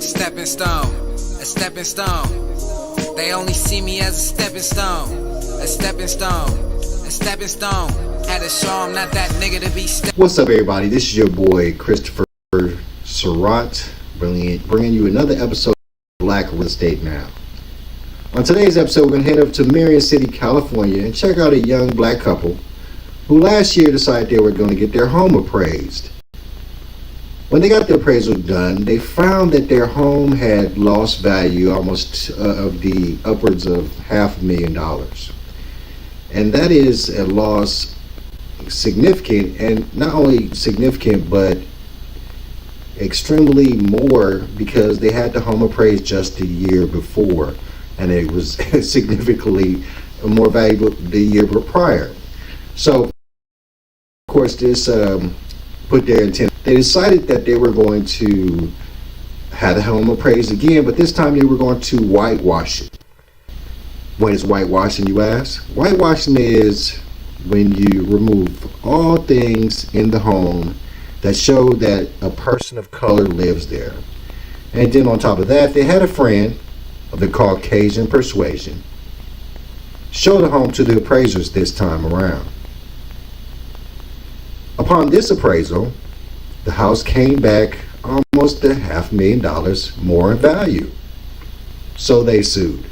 stepping stone, a stepping stone. They only see me as a stepping stone, a stepping stone, a stepping stone. Had to show 'em not that nigga to be What's up, everybody? This is your boy Christopher Surratt, bringing you another episode of Black Real Estate Now. On today's episode, we're going to head up to Marion City, California, and check out a young black couple who last year decided they were going to get their home appraised. When they got the appraisal done, they found that their home had lost value almost of the upwards of $500,000. And that is a loss significant, and not only significant, but extremely more because they had the home appraised just a year before, and it was significantly more valuable the year prior. So, of course, this put their intent. They decided that they were going to have the home appraised again, but this time they were going to whitewash it. What is whitewashing, you ask? Whitewashing is when you remove all things in the home that show that a person of color lives there. And then on top of that, they had a friend of the Caucasian persuasion show the home to the appraisers this time around. Upon this appraisal, the house came back almost $500,000 more in value. So they sued.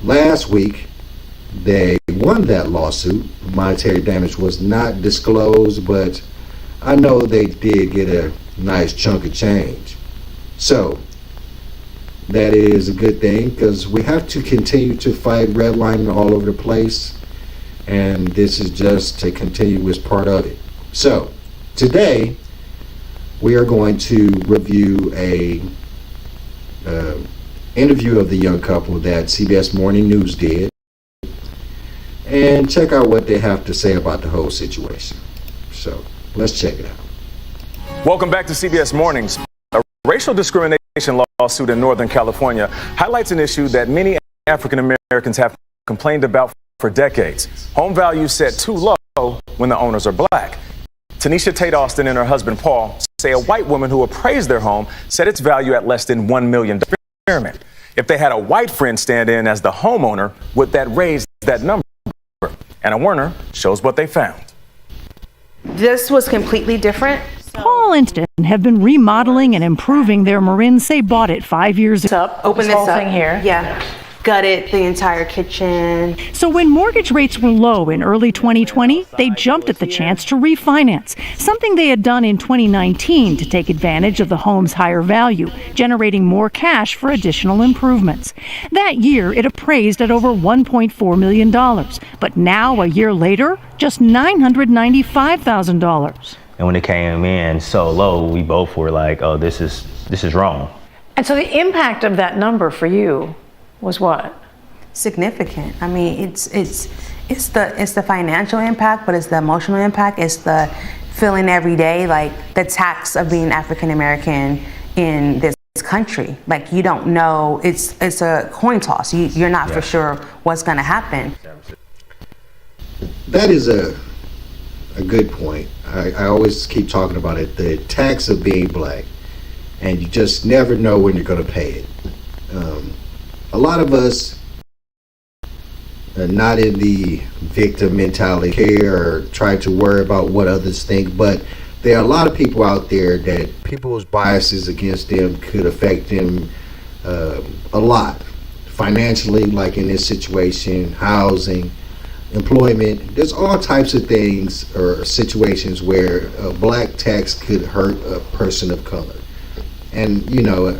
Last week, they won that lawsuit. Monetary damage was not disclosed, but I know they did get a nice chunk of change. So that is a good thing, because we have to continue to fight redlining all over the place, and this is just a continuous part of it. So today we are going to review a interview of the young couple that CBS Morning News did, and check out what they have to say about the whole situation. So let's check it out. Welcome back to CBS Mornings. A racial discrimination lawsuit in Northern California highlights an issue that many African Americans have complained about for decades. Home values set too low when the owners are black. Tanisha Tate Austin and her husband Paul say a white woman who appraised their home said its value at less than $1 million. If they had a white friend stand in as the homeowner, would that raise that number? Anna Werner shows what they found. This was completely different. Paul and Stan have been remodeling and improving their Marin. They bought it 5 years ago. Open this up. Thing here. Yeah. Gutted the entire kitchen. So when mortgage rates were low in early 2020, they jumped at the chance to refinance, something they had done in 2019 to take advantage of the home's higher value, generating more cash for additional improvements. That year, it appraised at over $1.4 million, but now, a year later, just $995,000. And when it came in so low, we both were like, oh, this is wrong. And so the impact of that number for you was what? Significant. I mean, it's the financial impact, but it's the emotional impact. It's the feeling every day, like the tax of being African American in this country. Like, you don't know. It's a coin toss. You're not for sure what's going to happen. That is a good point. I always keep talking about it. The tax of being black, and you just never know when you're going to pay it. A lot of us are not in the victim mentality care or try to worry about what others think, but there are a lot of people out there that people's biases against them could affect them a lot. Financially, like in this situation, housing, employment. There's all types of things or situations where a black tax could hurt a person of color. And, you know,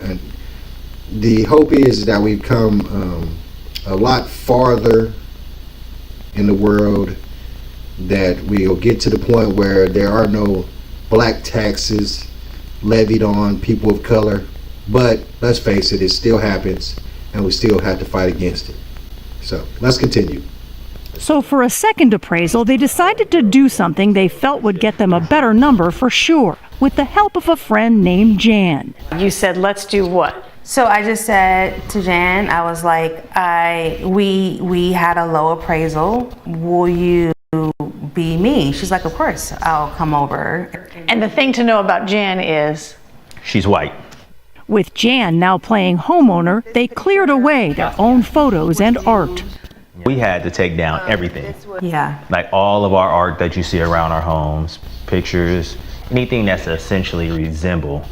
the hope is that we've come a lot farther in the world, that we'll get to the point where there are no black taxes levied on people of color. But let's face it, it still happens, and we still have to fight against it. So let's continue. So for a second appraisal, they decided to do something they felt would get them a better number for sure, with the help of a friend named Jan. You said, let's do what? So I just said to Jan, I was like, we had a low appraisal. Will you be me? She's like, of course, I'll come over. And the thing to know about Jan is? She's white. With Jan now playing homeowner, they cleared away their own photos and art. We had to take down everything. Yeah. Like all of our art that you see around our homes, pictures, anything that's essentially resemble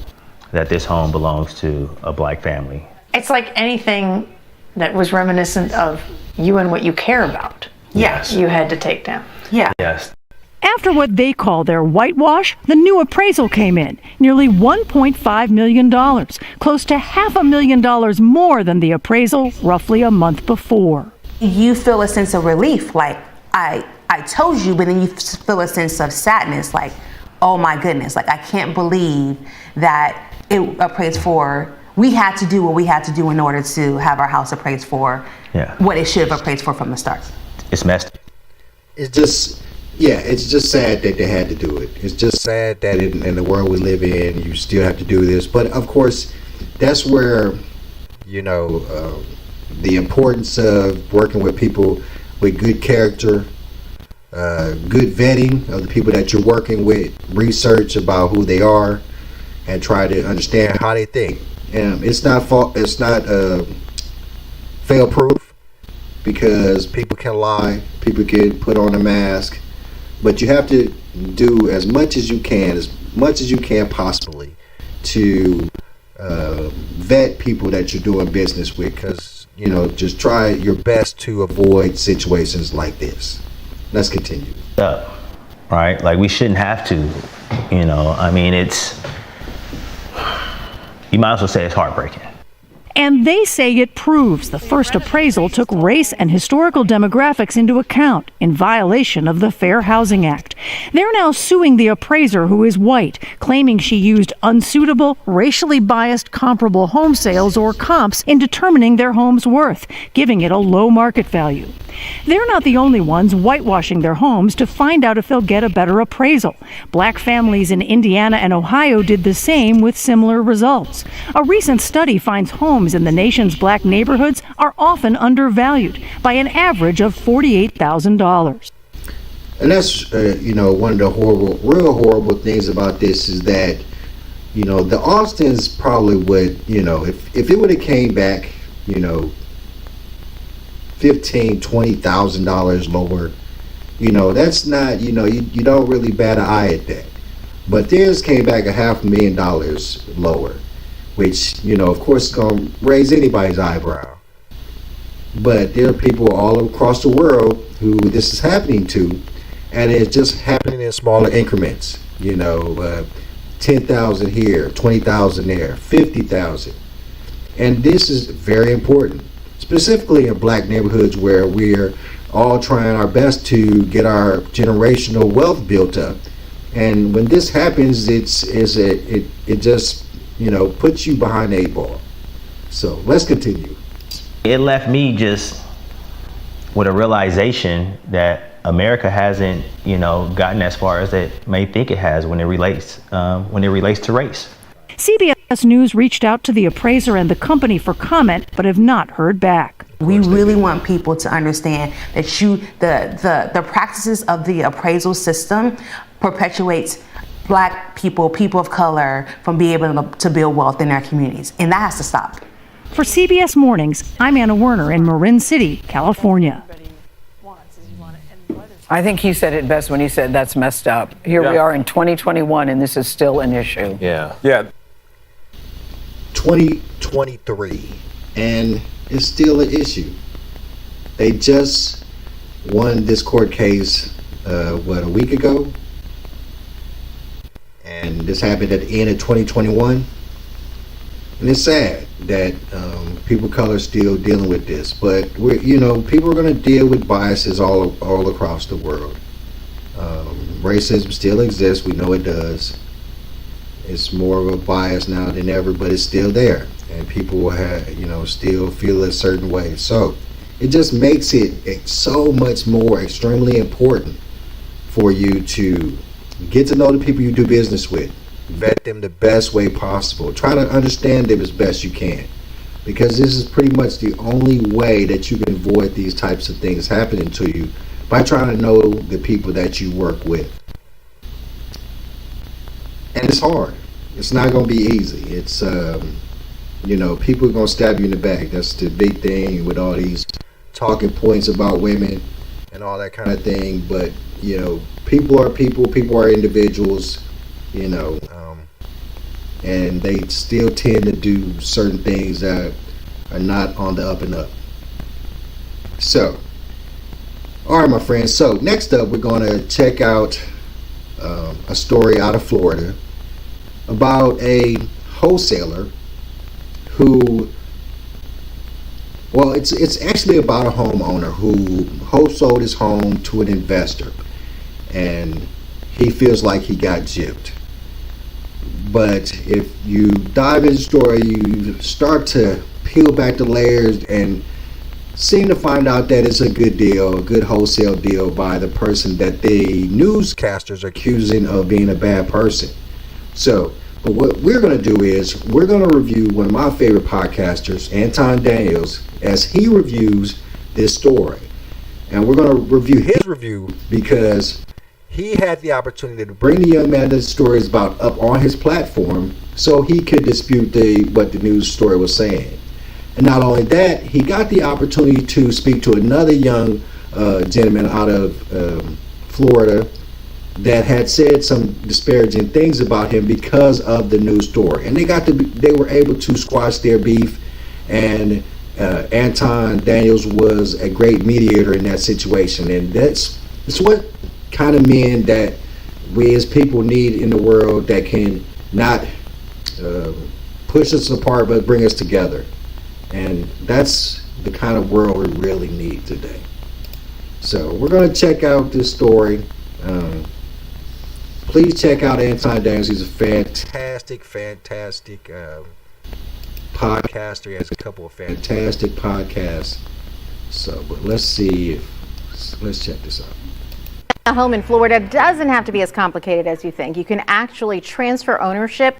that this home belongs to a black family. It's like anything that was reminiscent of you and what you care about. Yes. You had to take down. Yeah. Yes. After what they call their whitewash, the new appraisal came in, nearly $1.5 million, close to $500,000 more than the appraisal roughly a month before. You feel a sense of relief, like I told you, but then you feel a sense of sadness, like, oh my goodness, like I can't believe that it appraised for. We had to do what we had to do in order to have our house appraised for what it should have appraised for from the start. It's messed. It's just sad that they had to do it. It's just sad that in the world we live in, you still have to do this. But of course, that's where, the importance of working with people with good character, good vetting of the people that you're working with, research about who they are, and try to understand how they think. It's not fail proof, because people can lie, people can put on a mask, but you have to do as much as you can possibly to vet people that you're doing business with, because just try your best to avoid situations like this. Let's continue. Right? Like we shouldn't have to, you might as well say it's heartbreaking. And they say it proves the first appraisal took race and historical demographics into account in violation of the Fair Housing Act. They're now suing the appraiser, who is white, claiming she used unsuitable, racially biased comparable home sales or comps in determining their home's worth, giving it a low market value. They're not the only ones whitewashing their homes to find out if they'll get a better appraisal. Black families in Indiana and Ohio did the same with similar results. A recent study finds homes in the nation's black neighborhoods are often undervalued by an average of $48,000. And that's, one of the real horrible things about this is that, the Austins probably would, if it would have came back, $15,000-$20,000 lower, that's not, you don't really bat an eye at that. But theirs came back $500,000 lower, which, of course is going to raise anybody's eyebrow. But there are people all across the world who this is happening to, and it's just happening in smaller increments, 10,000 here, 20,000 there, 50,000. And this is very important, specifically in black neighborhoods where we're all trying our best to get our generational wealth built up. And when this happens, it just puts you behind the 8 ball. So let's continue. It left me just with a realization that America hasn't, gotten as far as it may think it has when it relates to race. CBS News reached out to the appraiser and the company for comment, but have not heard back. We really want people to understand that the practices of the appraisal system perpetuates black people, people of color, from being able to build wealth in their communities, and that has to stop. For CBS Mornings, I'm Anna Werner in Marin City, California. I think he said it best when he said that's messed up. Here we are in 2021 and this is still an issue. Yeah. 2023, and it's still an issue. They just won this court case, a week ago? And this happened at the end of 2021. And it's sad that people of color are still dealing with this, but people are going to deal with biases all across the world. Racism still exists. We know it does. It's more of a bias now than ever, but it's still there, and people will still feel a certain way. So it just makes it so much more extremely important for you to get to know the people you do business with. Vet them the best way possible. Try to understand them as best you can, because this is pretty much the only way that you can avoid these types of things happening to you, by trying to know the people that you work with. And it's hard. It's not going to be easy. It's You know, people are gonna stab you in the back. That's the big thing with all these talking points about women and all that kind of thing. But you know, people are people. People are individuals. You know, and they still tend to do certain things that are not on the up and up. So, all right, my friends. So next up, we're going to check out a story out of Florida about a wholesaler who, well, it's actually about a homeowner who wholesaled his home to an investor, and he feels like he got gypped. But if you dive into the story, you start to peel back the layers and seem to find out that it's a good deal, a good wholesale deal by the person that the newscasters are accusing of being a bad person. So, but what we're going to do is we're going to review one of my favorite podcasters, Anton Daniels, as he reviews this story. And we're going to review his review because he had the opportunity to bring the young man that the story is about up on his platform so he could dispute what the news story was saying. And not only that, he got the opportunity to speak to another young gentleman out of Florida that had said some disparaging things about him because of the news story. And they were able to squash their beef, and Anton Daniels was a great mediator in that situation. And that's what kind of men that we as people need in the world, that can not push us apart but bring us together. And that's the kind of world we really need today. So we're going to check out this story. Please check out Anton Daniels. He's a fantastic podcaster. He has a couple of fantastic podcasts. So, but let's check this out. A home in Florida doesn't have to be as complicated as you think. You can actually transfer ownership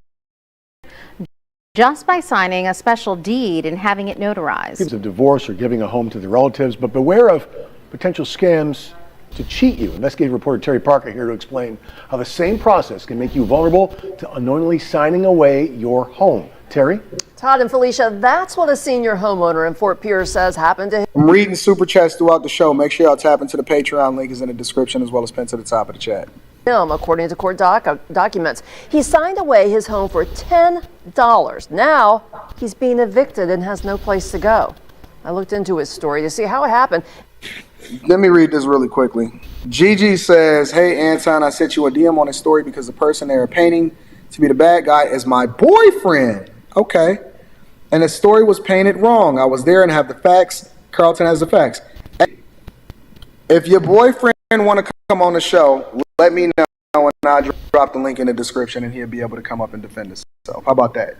just by signing a special deed and having it notarized. Because of divorce or giving a home to the relatives, but beware of potential scams to cheat you. Investigative reporter Terry Parker here to explain how the same process can make you vulnerable to unknowingly signing away your home. Terry? Todd and Felicia, that's what a senior homeowner in Fort Pierce says happened to him. I'm reading super chats throughout the show. Make sure y'all tap into the Patreon link is in the description as well as pinned to the top of the chat. According to court documents, he signed away his home for $10. Now he's being evicted and has no place to go. I looked into his story to see how it happened. Let me read this really quickly. Gigi says, hey, Anton, I sent you a DM on this story because the person they are painting to be the bad guy is my boyfriend. Okay. And the story was painted wrong. I was there and have the facts. Carlton has the facts. If your boyfriend want to come on the show, let me know and I'll drop the link in the description and he'll be able to come up and defend himself. How about that?